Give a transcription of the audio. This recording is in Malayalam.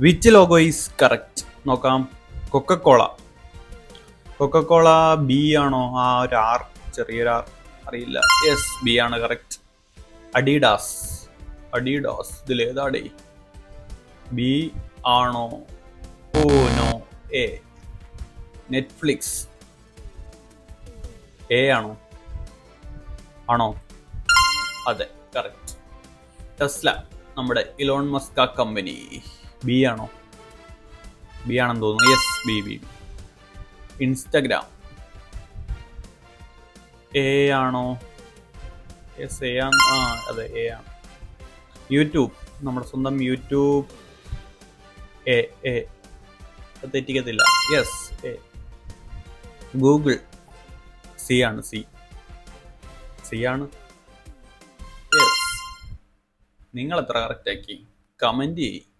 വിച്ച് ലോഗോ ഈസ് കറക്റ്റ് നോക്കാം. കൊക്കക്കോള. കൊക്കക്കോള ബി ആണോ? ആ ഒരു ആർ, ചെറിയൊരു ആർ, അറിയില്ല. യെസ്, ബി ആണ് കറക്റ്റ്. അഡീഡാസ്. അഡീഡാസ് ഇതിലേതാടേ? ബി ആണോ? Oh no, A. Netflix A ആണോ? ആണോ? അതെ, കറക്റ്റ്. ടെസ്ല, നമ്മുടെ ഇലോൺ മസ്ക് കമ്പനി. ബി ആണോ? ബി ആണെന്ന് തോന്നുന്നു. Yes, B B. Instagram A ആണോ? യെസ്, എ ആണ്. ആ അതെ, എ ആണ്. യൂട്യൂബ്, നമ്മുടെ സ്വന്തം യൂട്യൂബ് എ. എ തെറ്റിക്കത്തില്ല. Yes, A. ഗൂഗിൾ സി ആണ്. സി സി ആണ്. യെസ്. നിങ്ങൾ എത്ര കറക്റ്റ് ആക്കി? കമന്റ് ചെയ്യ്.